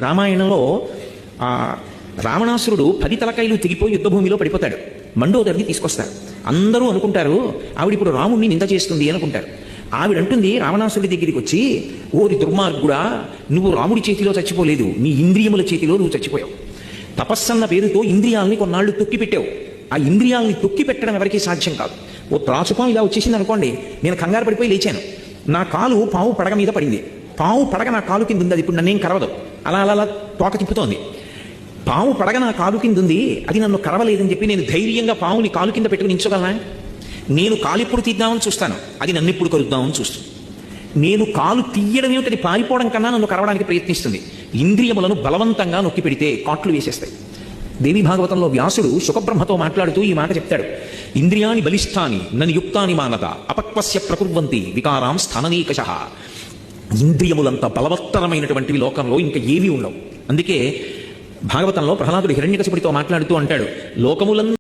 రామాయణంలో ఆ రావణాసురుడు 10 తలకాయలు తెగిపోయి యుద్ధభూమిలో పడిపోతాడు. మండోదరిని తీసుకొస్తారు. అందరూ అనుకుంటారు ఆవిడ ఇప్పుడు రాముణ్ణి నింద చేస్తుంది అనుకుంటారు. ఆవిడంటుంది రావణాసురుడి దగ్గరికి వచ్చి, ఓరి దుర్మార్గుడా, నువ్వు రాముడి చేతిలో చచ్చిపోలేదు, నీ ఇంద్రియముల చేతిలో నువ్వు చచ్చిపోయావు. తపస్సన్న పేరుతో ఇంద్రియాలని కొన్నాళ్ళు తొక్కి పెట్టావు. ఆ ఇంద్రియాలని తొక్కి పెట్టడం ఎవరికీ సాధ్యం కాదు. ఓ త్రాచుపాము ఇలా వచ్చేసింది అనుకోండి, నేను కంగారు పడిపోయి లేచాను, నా కాలు పాము పడగ మీద పడింది, పాము పడగ నా కాలు కింద ఉంది, అది ఇప్పుడు నన్నేం కరవదు, అలా అలా అలా తోక తిప్పుతోంది. పాము పడగ నా కాలు కింద ఉంది, అది నన్ను కరవలేదని చెప్పి నేను ధైర్యంగా పాముని కాలు కింద పెట్టుకుని నించోగలనా? నేను కాలు ఇప్పుడు తీద్దామని చూస్తాను, అది నన్ను ఇప్పుడు కరుద్దామని చూస్తుంది. నేను కాలు తీయడం ఏమిటది పారిపోవడం కన్నా నన్ను కరవడానికి ప్రయత్నిస్తుంది. ఇంద్రియములను బలవంతంగా నొక్కి పెడితే కాట్లు వేసేస్తాయి. దేవి భాగవతంలో వ్యాసుడు శుకబ్రహ్మతో మాట్లాడుతూ ఈ మాట చెప్తాడు. ఇంద్రియాని బలిష్టాని నన్ను యుక్తాని మానద అపక్వస్య ప్రకుర్వంతి వికారాం స్థాననీకషః. ఇంద్రియములంత బలవత్తరమైనటువంటివి లోకంలో ఇంకా ఏమీ ఉండవు. అందుకే భాగవతంలో ప్రహ్లాదుడు హిరణ్యకశిపుడితో మాట్లాడుతూ అంటాడు, లోకములను